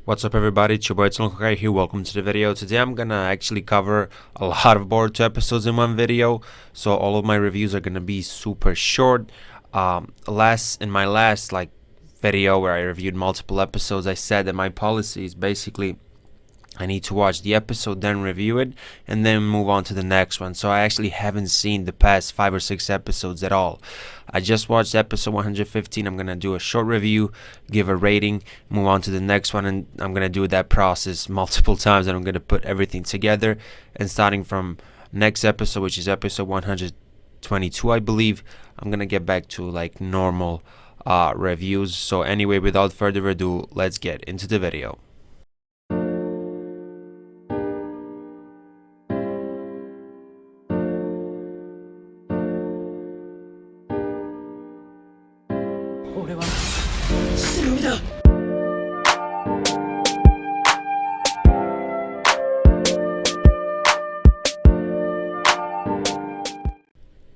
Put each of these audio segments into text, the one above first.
What's up everybody, it's your boy Hokage here, welcome to the video. Today I'm gonna actually cover a lot of Boruto episodes in one video, so all of my reviews are gonna be super short. In my last video where I reviewed multiple episodes, I said that my policy is basically I need to watch the episode, then review it, and then move on to the next one. So I actually haven't seen the past 5 or 6 episodes at all. I just watched episode 115. I'm going to do a short review, give a rating, move on to the next one, and I'm going to do that process multiple times, and I'm going to put everything together. And starting from next episode, which is episode 122, I believe, I'm going to get back to normal reviews. So anyway, without further ado, let's get into the video.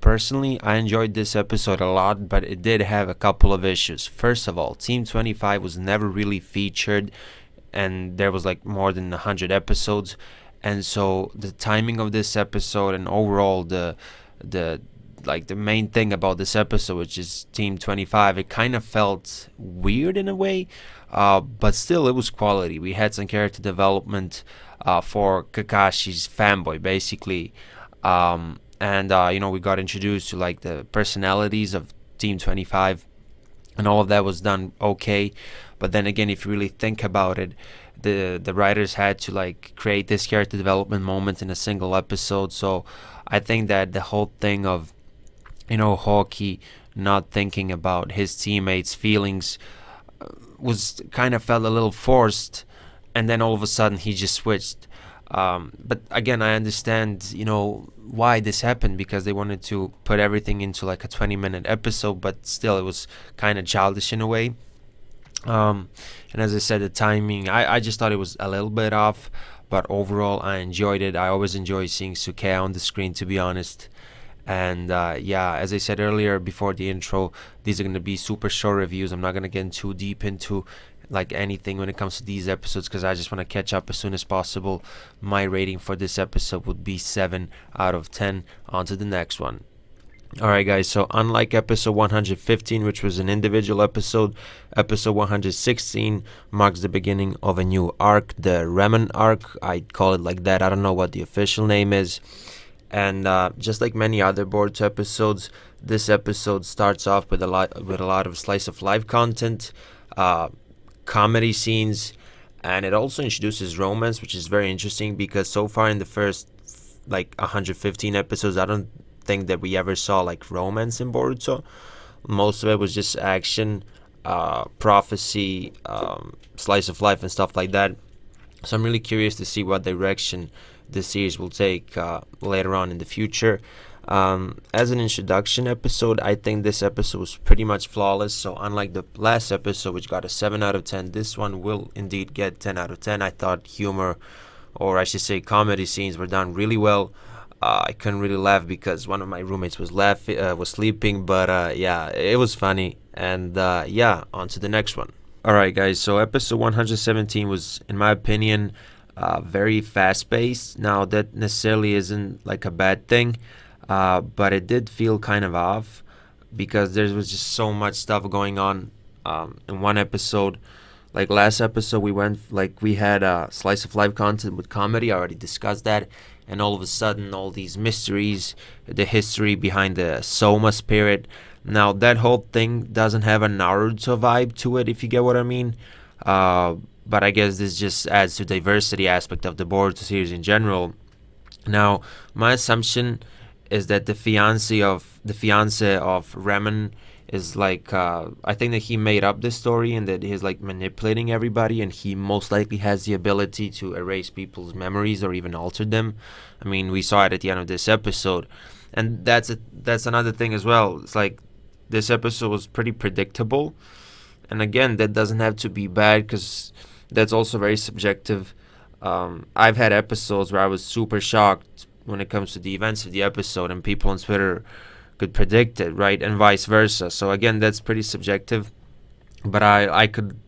Personally, I enjoyed this episode a lot, but it did have a couple of issues. First of all, Team 25 was never really featured, and there was more than 100 episodes, and so the timing of this episode and overall the main thing about this episode, which is Team 25, it kind of felt weird in a way, but still it was quality. We had some character development for Kakashi's fanboy, basically. We got introduced to the personalities of Team 25, and all of that was done okay. But then again, if you really think about it, the writers had to create this character development moment in a single episode. So I think that the whole thing of Hokage not thinking about his teammates' feelings was kind of felt a little forced, and then all of a sudden he just switched. But again, I understand, why this happened, because they wanted to put everything into a 20-minute episode, but still it was kind of childish in a way. And as I said, the timing, I just thought it was a little bit off, but overall I enjoyed it. I always enjoy seeing Suke on the screen, to be honest. And as I said earlier before the intro, these are going to be super short reviews. I'm not going to get too deep into anything when it comes to these episodes, because I just want to catch up as soon as possible. My rating for this episode would be 7 out of 10. On to the next one. Alright guys, so unlike episode 115, which was an individual episode, episode 116 marks the beginning of a new arc, the Ramen arc. I call it like that. I don't know what the official name is. And just like many other Boruto episodes, this episode starts off with a lot of slice of life content, comedy scenes, and it also introduces romance, which is very interesting, because so far in the first 115 episodes, I don't think that we ever saw romance in Boruto. Most of it was just action, prophecy, slice of life and stuff like that. So I'm really curious to see what direction this series will take later on in the future. As an introduction episode, I think this episode was pretty much flawless. So unlike the last episode, which got a 7 out of 10, this one will indeed get 10 out of 10. I thought humor, or I should say comedy scenes, were done really well. I couldn't really laugh because one of my roommates was sleeping, but it was funny. And on to the next one. Alright guys, so episode 117 was, in my opinion, very fast-paced. Now that necessarily isn't a bad thing, but it did feel kind of off, because there was just so much stuff going on in one episode. Last episode, we had slice of life content with comedy. I already discussed that, and all of a sudden, all these mysteries, the history behind the Soma spirit. Now that whole thing doesn't have a Naruto vibe to it, if you get what I mean. But I guess this just adds to diversity aspect of the Boruto series in general. Now, my assumption is that the fiance of Ramen is I think that he made up this story, and that he's manipulating everybody, and he most likely has the ability to erase people's memories or even alter them. I mean, we saw it at the end of this episode, and that's another thing as well. It's this episode was pretty predictable, and again, that doesn't have to be bad, because that's also very subjective. I've had episodes where I was super shocked when it comes to the events of the episode, and people on Twitter could predict it, right? And vice versa. So again, that's pretty subjective. But I could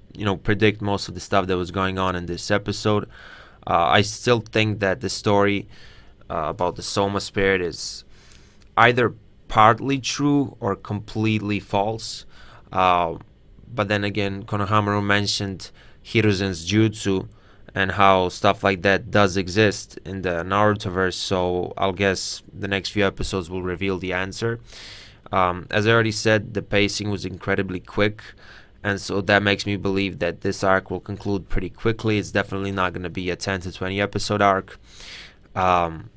predict most of the stuff that was going on in this episode. I still think that the story about the Soma spirit is either partly true or completely false. Uh, but then again, Konohamaru mentioned Hiruzen's jutsu and how stuff like that does exist in the Narutoverse, so I'll guess the next few episodes will reveal the answer. As I already said, the pacing was incredibly quick, and so that makes me believe that this arc will conclude pretty quickly. It's definitely not going to be a 10 to 20 episode arc, and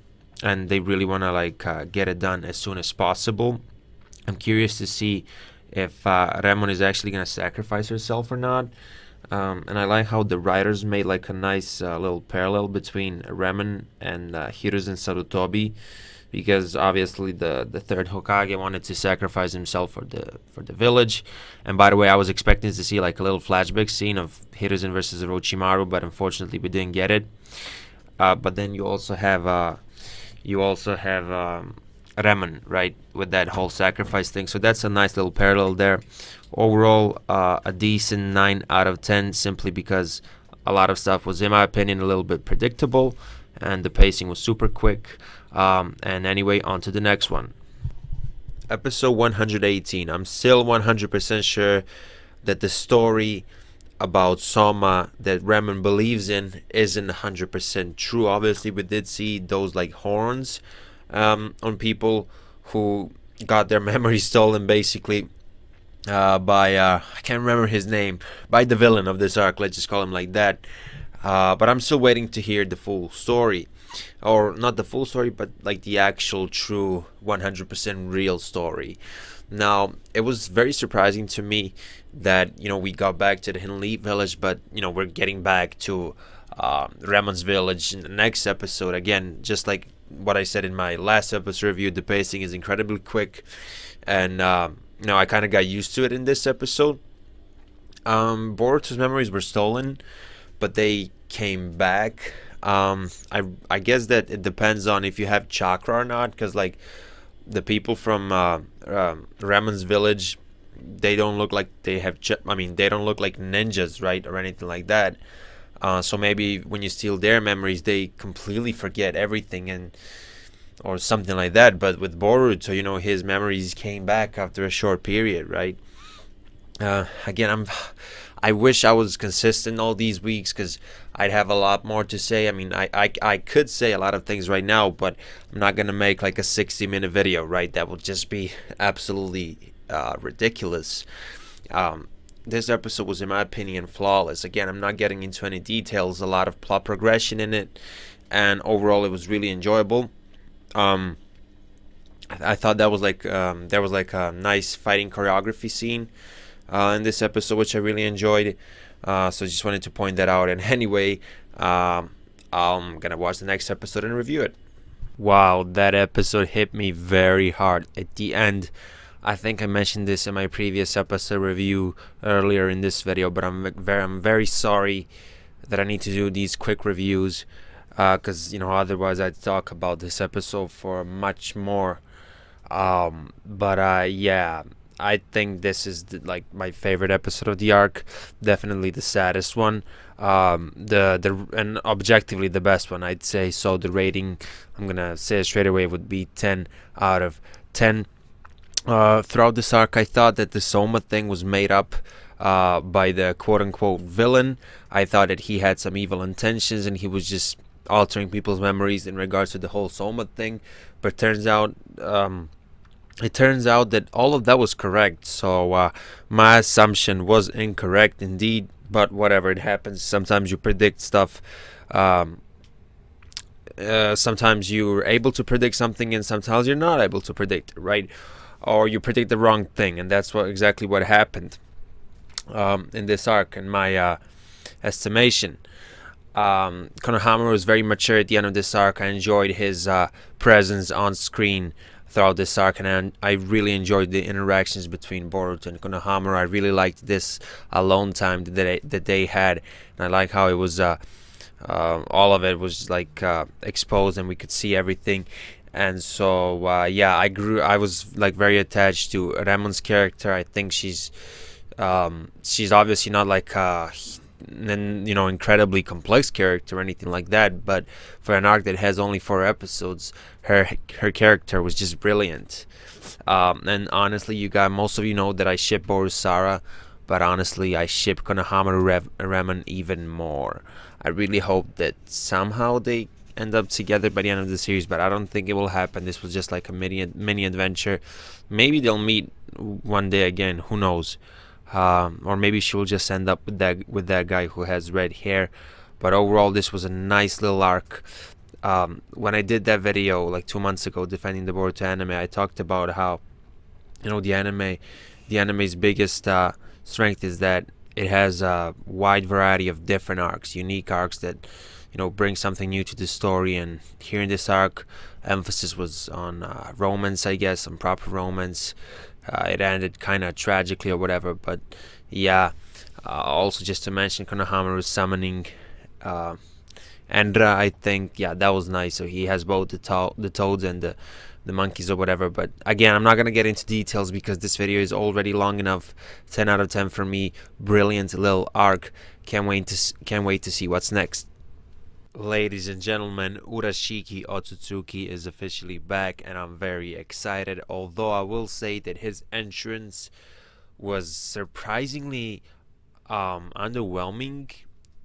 they really want to get it done as soon as possible. I'm curious to see if Remon is actually going to sacrifice herself or not. And I like how the writers made like a nice little parallel between Remon and Hiruzen Sarutobi, because obviously the third Hokage wanted to sacrifice himself for the village. And by the way, I was expecting to see like a little flashback scene of Hiruzen versus Orochimaru, but unfortunately we didn't get it. But then you also have Remon, right, with that whole sacrifice thing. So that's a nice little parallel there. Overall, a decent 9 out of 10, simply because a lot of stuff was, in my opinion, a little bit predictable, and the pacing was super quick. And anyway, on to the next one. Episode 118. I'm still 100% sure that the story about Soma that Remon believes in isn't 100% true. Obviously, we did see those like horns on people who got their memory stolen, basically, by I can't remember his name, by the villain of this arc. Let's just call him like that. But I'm still waiting to hear the full story, or not the full story, but like the actual true 100% real story. Now, it was very surprising to me that we got back to the Hinleaf village, but we're getting back to Remon's village in the next episode. Again, just like what I said in my last episode review, the pacing is incredibly quick, and I kind of got used to it in this episode. Boruto's memories were stolen, but they came back. I guess that it depends on if you have chakra or not, because like the people from Remon's village, they don't look like they have they don't look like ninjas, right, or anything like that. So maybe when you steal their memories, they completely forget everything, or something like that. But with Boruto, his memories came back after a short period, right? Again, I wish I was consistent all these weeks, because I'd have a lot more to say. I mean, I could say a lot of things right now, but I'm not gonna make like a 60-minute video, right? That would just be absolutely ridiculous. This episode was, in my opinion, flawless. Again, I'm not getting into any details. A lot of plot progression in it, and overall, it was really enjoyable. I thought that was there was like a nice fighting choreography scene in this episode, which I really enjoyed. So just wanted to point that out. And anyway, I'm gonna watch the next episode and review it. Wow, that episode hit me very hard at the end. I think I mentioned this in my previous episode review earlier in this video, but I'm very sorry that I need to do these quick reviews, because otherwise I'd talk about this episode for much more. But yeah, I think this is my favorite episode of the arc. Definitely the saddest one. And objectively the best one, I'd say. So the rating, I'm gonna say it straight away, would be 10 out of 10. Throughout this arc, I thought that the Soma thing was made up by the quote-unquote villain. I thought that he had some evil intentions and he was just altering people's memories in regards to the whole Soma thing. But it turns out that all of that was correct. So my assumption was incorrect indeed. But whatever, it happens. Sometimes you predict stuff. Sometimes you're able to predict something, and sometimes you're not able to predict it, right? Or you predict the wrong thing, and that's exactly what happened in this arc, in my estimation. Konohamaru was very mature at the end of this arc. I enjoyed his presence on screen throughout this arc, and I really enjoyed the interactions between Boruto and Konohamaru. I really liked this alone time that they had, and I like how it was all of it was exposed and we could see everything. And so yeah, I was very attached to Remon's character. I think she's She's obviously not like incredibly complex character or anything like that, but for an arc that has only 4 episodes, her character was just brilliant. And honestly, you got most of you know that I ship Borusara, but honestly, I ship Konohamaru Remen even more. I really hope that somehow they end up together by the end of the series, but I don't think it will happen. This was just like a mini adventure. Maybe they'll meet one day again. Who knows? Or maybe she will just end up with that guy who has red hair. But overall, this was a nice little arc. When I did that video like 2 months ago defending the Boruto anime, I talked about how the anime's biggest strength is that it has a wide variety of different arcs, unique arcs that bring something new to the story. And here in this arc, emphasis was on romance, I guess, some proper romance. It ended kind of tragically or whatever, but yeah. Also, just to mention, Konohamaru summoning Endra, I think, yeah, that was nice. So he has both the toads and the monkeys or whatever. But again, I'm not gonna get into details because this video is already long enough. 10 out of 10 for me. Brilliant little arc. Can't wait to see what's next. Ladies and gentlemen, Urashiki Otsutsuki is officially back, and I'm very excited. Although I will say that his entrance was surprisingly underwhelming.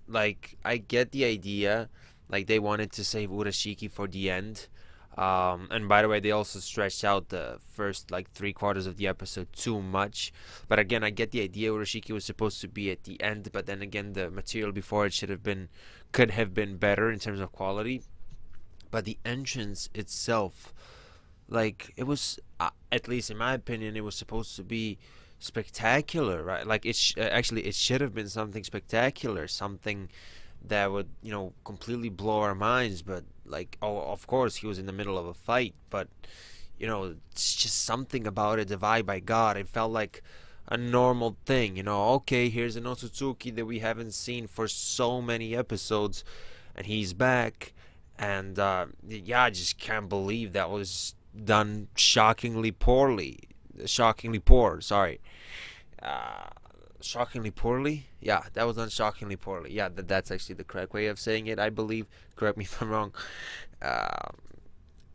Like, I get the idea, like they wanted to save Urashiki for the end. And by the way, they also stretched out the first like 3/4 of the episode too much. But again, I get the idea. Urashiki was supposed to be at the end, but then again, the material before it could have been better in terms of quality. But the entrance itself, like it was, at least in my opinion, it was supposed to be spectacular, right? Like actually it should have been something spectacular, something that would completely blow our minds. But like, oh, of course he was in the middle of a fight, but it's just something about it, the vibe I got. It felt like a normal thing. Okay, here's an Otsutsuki that we haven't seen for so many episodes, and he's back. And yeah, I just can't believe that was done shockingly poor, sorry. uh, Shockingly poorly. Yeah, that was done shockingly poorly. Yeah, that's actually the correct way of saying it, I believe. Correct me if I'm wrong. uh,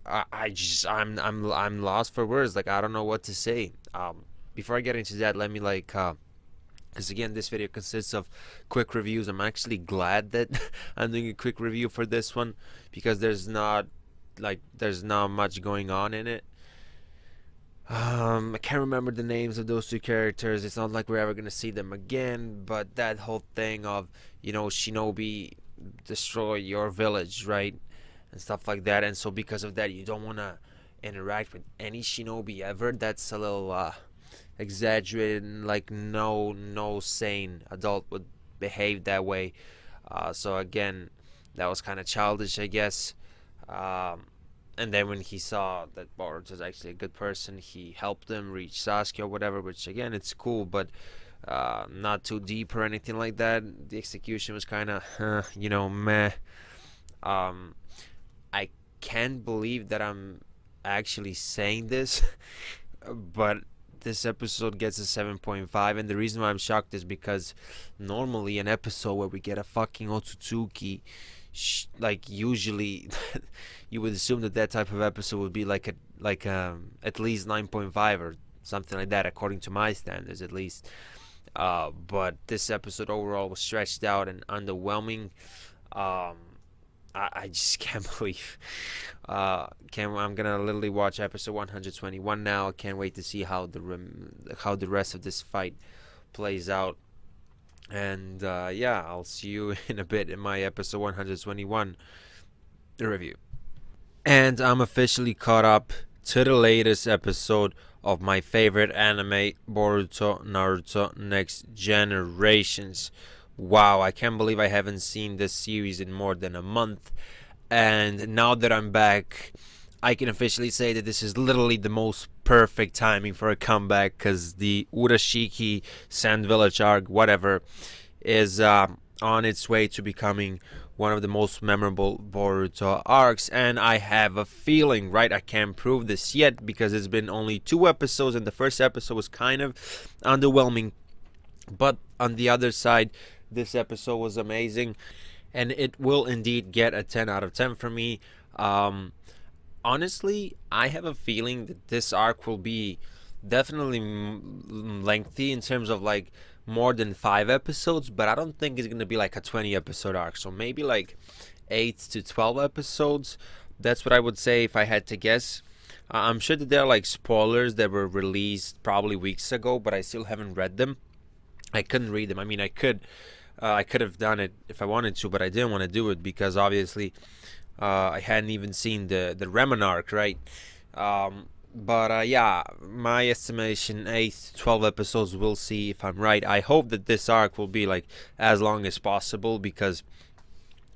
I'm lost for words. Like, I don't know what to say. Before I get into that, let me because again, this video consists of quick reviews. I'm actually glad that I'm doing a quick review for this one, because there's not much going on in it. I can't remember the names of those two characters. It's not like we're ever gonna see them again. But that whole thing of shinobi destroy your village, right, and stuff like that. And so because of that, you don't wanna interact with any shinobi ever. That's a little exaggerated, and like no sane adult would behave that way. So again, that was kind of childish, I guess. And then when he saw that Boruto was actually a good person, he helped him reach Sasuke or whatever, which again, it's cool, but not too deep or anything like that. The execution was kind of, meh. I can't believe that I'm actually saying this, but this episode gets a 7.5, and the reason why I'm shocked is because normally an episode where we get a fucking Otsutsuki, like usually you would assume that type of episode would be like at least 9.5 or something like that, according to my standards at least. But this episode overall was stretched out and underwhelming. I just can't believe. I'm gonna literally watch episode 121 now. Can't wait to see how the rest of this fight plays out. And yeah, I'll see you in a bit in my episode 121 review. And I'm officially caught up to the latest episode of my favorite anime, Boruto Naruto Next Generations. Wow, I can't believe I haven't seen this series in more than a month. And now that I'm back, I can officially say that this is literally the most perfect timing for a comeback, because the Urashiki Sand Village arc, whatever, is on its way to becoming one of the most memorable Boruto arcs. And I have a feeling, right, I can't prove this yet because it's been only 2 episodes and the first episode was kind of underwhelming. But on the other side, this episode was amazing, and it will indeed get a 10 out of 10 for me. Um, Honestly, I have a feeling that this arc will be definitely lengthy in terms of like more than 5 episodes, but I don't think it's gonna be like a 20 episode arc. So maybe like 8 to 12 episodes. That's what I would say if I had to guess. I'm sure that there are like spoilers that were released probably weeks ago, but I still haven't read them. I couldn't read them. I mean, I could have done it if I wanted to, but I didn't want to do it because obviously I hadn't even seen the Remen arc, right? But yeah, my estimation 8 to 12 episodes. We'll see if I'm right. I hope that this arc will be like as long as possible because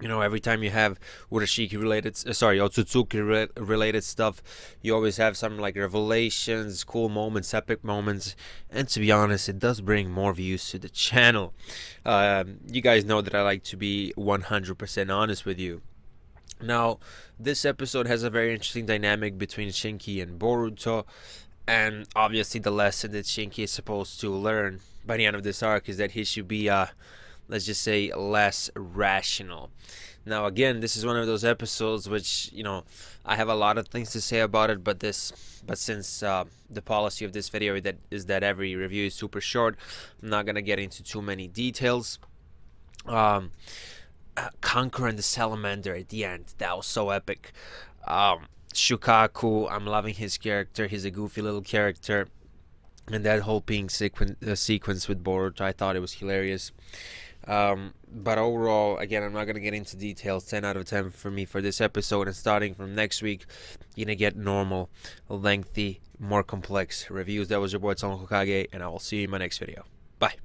every time you have Urashiki related, Otsutsuki related stuff, you always have some like revelations, cool moments, epic moments, and to be honest, it does bring more views to the channel. You guys know that I like to be 100% honest with you. Now, this episode has a very interesting dynamic between Shinki and Boruto, and obviously the lesson that Shinki is supposed to learn by the end of this arc is that he should be, let's just say, less rational. Now, again, this is one of those episodes which, I have a lot of things to say about it, but since the policy of this video is that every review is super short, I'm not gonna get into too many details. Conquering the salamander at the end, that was so epic. Shukaku, I'm loving his character. He's a goofy little character, and that whole pink sequence with Boruto, I thought it was hilarious. But overall, again, I'm not gonna get into details. 10 out of 10 for me for this episode, and starting from next week, you're gonna get normal, lengthy, more complex reviews. That was your boy Hokage, and I will see you in my next video. Bye.